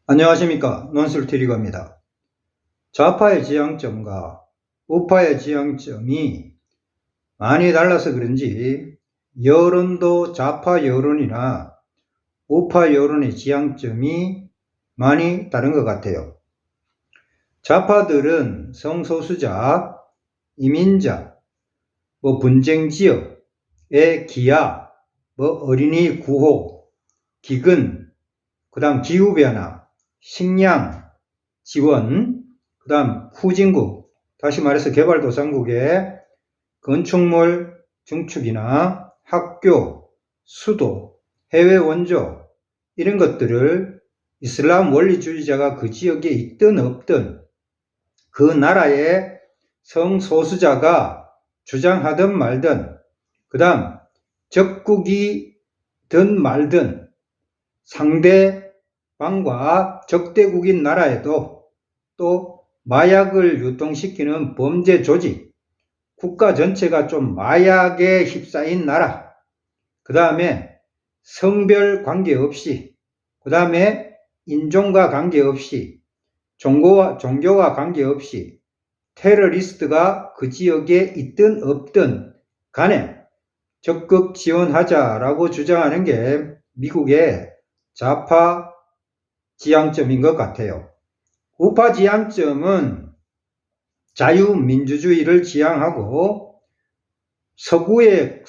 안녕하십니까. 논술TV입니다. 좌파의 지향점과 우파의 지향점이 많이 달라서 그런지 여론도 좌파 여론이나 우파 여론의 지향점이 많이 다른 것 같아요. 좌파들은 성소수자, 이민자, 분쟁지역의 기아, 어린이 구호, 기근, 그 다음 기후변화, 식량 지원, 그 다음 후진국, 다시 말해서 개발도상국의 건축물 증축이나 학교, 수도, 해외 원조 이런 것들을 이슬람 원리주의자가 그 지역에 있든 없든 그 나라의 성소수자가 주장하든 말든, 그 다음 적국이든 말든 상대방과 적대국인 나라에도 또 마약을 유통시키는 범죄 조직, 국가 전체가 좀 마약에 휩싸인 나라, 그 다음에 성별 관계없이, 그 다음에 인종과 관계없이, 종교와 관계없이 테러리스트가 그 지역에 있든 없든 간에 적극 지원하자라고 주장하는 게 미국의 좌파 지향점인 것 같아요. 우파 지향점은 자유민주주의를 지향하고 서구의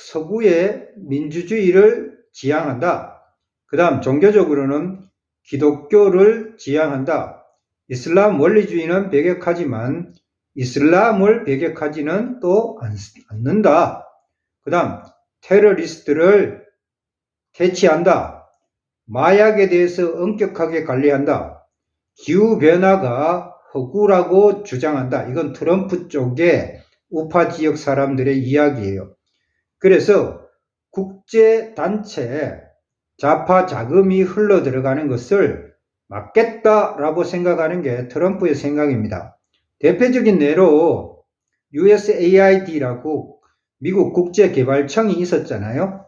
민주주의를 지향한다. 그 다음 종교적으로는 기독교를 지향한다. 이슬람 원리주의는 배격하지만 이슬람을 배격하지는 또 않는다. 그 다음 테러리스트를 퇴치한다. 마약에 대해서 엄격하게 관리한다. 기후변화가 허구라고 주장한다. 이건 트럼프 쪽의 우파 지역 사람들의 이야기예요. 그래서 국제단체에 좌파 자금이 흘러 들어가는 것을 막겠다라고 생각하는 게 트럼프의 생각입니다. 대표적인 예로 USAID라고 미국 국제개발청이 있었잖아요.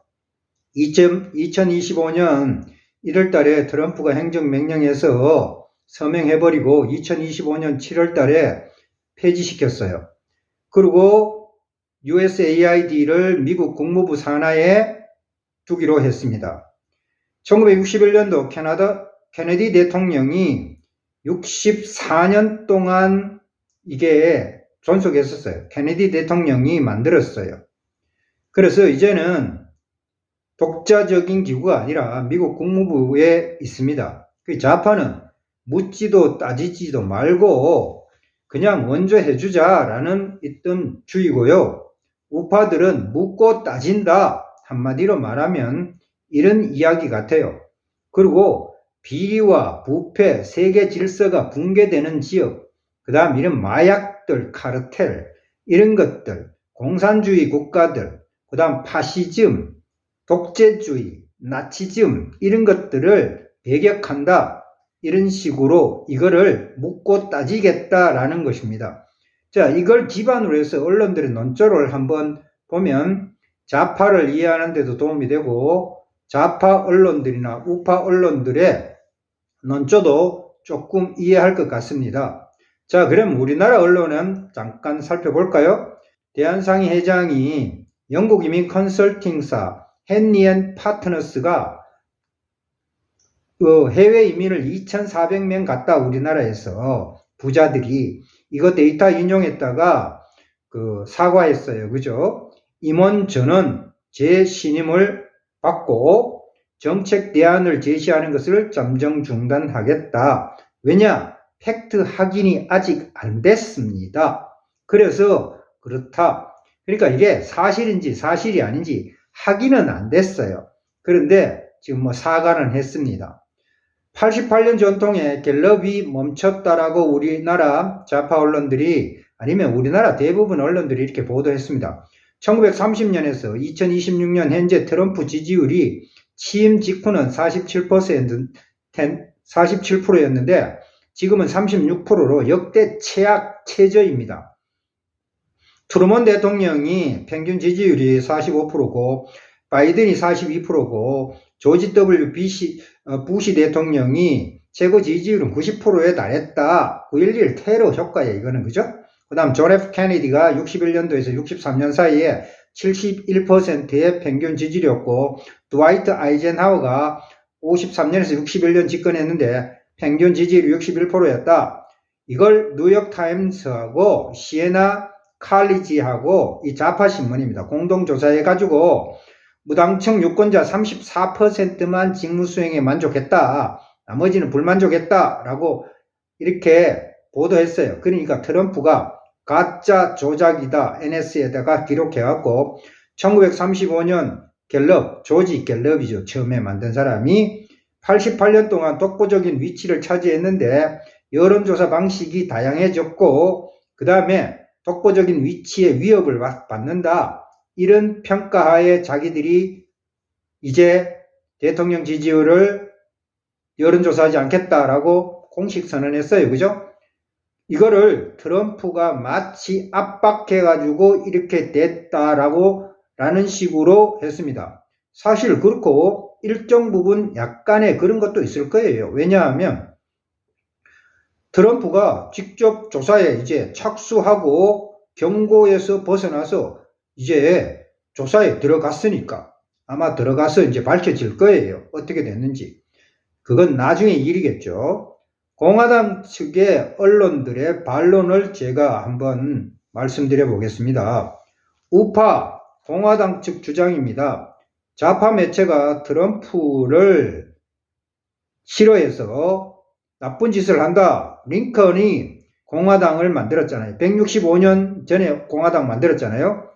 2025년 1월 달에 트럼프가 행정명령해서 서명해버리고 2025년 7월 달에 폐지시켰어요. 그리고 USAID를 미국 국무부 산하에 두기로 했습니다. 1961년도 케네디 대통령이 64년 동안 이게 존속했었어요. 케네디 대통령이 만들었어요. 그래서 이제는 독자적인 기구가 아니라 미국 국무부에 있습니다. 그 좌파는 묻지도 따지지도 말고 그냥 먼저 해주자라는 있던 주의고요. 우파들은 묻고 따진다. 한마디로 말하면 이런 이야기 같아요. 그리고 비리와 부패, 세계 질서가 붕괴되는 지역, 그 다음 이런 마약들, 카르텔, 이런 것들, 공산주의 국가들, 그 다음 파시즘, 독재주의, 나치즘 이런 것들을 배격한다. 이런 식으로 이거를 묻고 따지겠다라는 것입니다. 자, 이걸 기반으로 해서 언론들의 논조를 한번 보면 좌파를 이해하는 데도 도움이 되고 좌파 언론들이나 우파 언론들의 논조도 조금 이해할 것 같습니다. 자, 그럼 우리나라 언론은 잠깐 살펴볼까요? 대한상의 회장이 영국 이민 컨설팅사 헨리 & 파트너스가 해외 이민을 2,400명 갔다 우리나라에서 부자들이 이거 데이터 인용했다가 사과했어요. 그죠? 임원 전원 재신임을 받고 정책 대안을 제시하는 것을 잠정 중단하겠다. 왜냐? 팩트 확인이 아직 안 됐습니다. 그래서 그렇다. 그러니까 이게 사실인지 사실이 아닌지 확인은 안 됐어요. 그런데 지금 사과는 했습니다. 88년 전통의 갤럽이 멈췄다라고 우리나라 좌파 언론들이 아니면 우리나라 대부분 언론들이 이렇게 보도했습니다. 1930년에서 2026년 현재 트럼프 지지율이 취임 직후는 47%였는데 지금은 36%로 역대 최저입니다. 트루먼 대통령이 평균 지지율이 45%고 바이든이 42%고 조지 W. 부시 대통령이 최고 지지율은 90%에 달했다. 9.11 테러 효과에 이거는 그죠? 그 다음 존 F 케네디가 61년도에서 63년 사이에 71%의 평균 지지율이었고 드와이트 아이젠하워가 53년에서 61년 집권했는데 평균 지지율이 61%였다. 이걸 뉴욕타임스하고 시에나 칼리지하고 이 좌파 신문입니다. 공동조사해 가지고 무당층 유권자 34%만 직무수행에 만족했다. 나머지는 불만족했다라고 이렇게 보도했어요. 그러니까 트럼프가 가짜 조작이다 NS에다가 기록해갖고 1935년 갤럽, 조지 갤럽이죠. 처음에 만든 사람이 88년 동안 독보적인 위치를 차지했는데 여론조사 방식이 다양해졌고 그 다음에 독보적인 위치에 위협을 받는다. 이런 평가하에 자기들이 이제 대통령 지지율을 여론조사하지 않겠다라고 공식 선언했어요. 그죠? 이거를 트럼프가 마치 압박해가지고 이렇게 됐다라고 라는 식으로 했습니다. 사실 그렇고 일정 부분 약간의 그런 것도 있을 거예요. 왜냐하면 트럼프가 직접 조사에 이제 착수하고 경고에서 벗어나서 이제 조사에 들어갔으니까 아마 들어가서 이제 밝혀질 거예요. 어떻게 됐는지. 그건 나중에 일이겠죠. 공화당 측의 언론들의 반론을 제가 한번 말씀드려 보겠습니다. 우파 공화당 측 주장입니다. 좌파 매체가 트럼프를 싫어해서 나쁜 짓을 한다. 링컨이 공화당을 만들었잖아요. 165년 전에 공화당 만들었잖아요.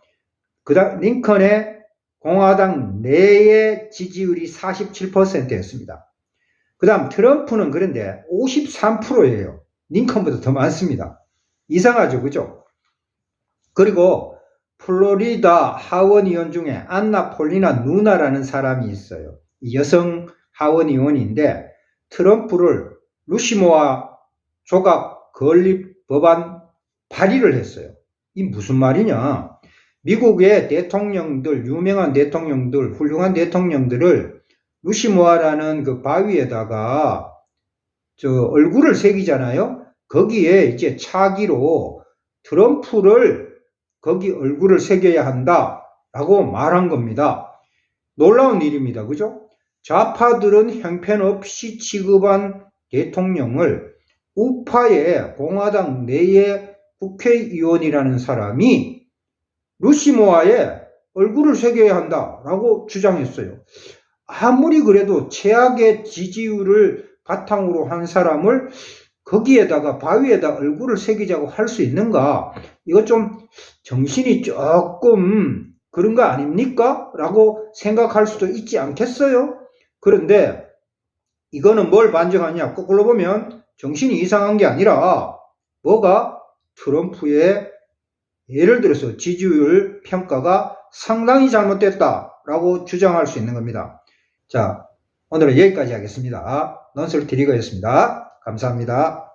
링컨의 공화당 내의 지지율이 47%였습니다. 그 다음 트럼프는 그런데 53%예요. 링컨보다 더 많습니다. 이상하죠, 그죠? 그리고 플로리다 하원 의원 중에 안나 폴리나 누나라는 사람이 있어요. 여성 하원 의원인데 트럼프를 루시모아 조각 건립 법안 발의를 했어요. 이 무슨 말이냐? 미국의 대통령들, 유명한 대통령들, 훌륭한 대통령들을 루시모아라는 그 바위에다가 얼굴을 새기잖아요. 거기에 이제 차기로 트럼프를 거기 얼굴을 새겨야 한다라고 말한 겁니다. 놀라운 일입니다. 그죠? 좌파들은 형편없이 취급한 대통령을 우파의 공화당 내의 국회의원이라는 사람이 루시모아에 얼굴을 새겨야 한다라고 주장했어요. 아무리 그래도 최악의 지지율을 바탕으로 한 사람을 거기에다가 바위에다 얼굴을 새기자고 할 수 있는가? 이거 좀 정신이 조금 그런 거 아닙니까? 라고 생각할 수도 있지 않겠어요? 그런데 이거는 뭘 반증하냐? 거꾸로 보면 정신이 이상한 게 아니라 뭐가 트럼프의 예를 들어서 지지율 평가가 상당히 잘못됐다라고 주장할 수 있는 겁니다. 자, 오늘은 여기까지 하겠습니다. 논술 트리거였습니다. 감사합니다.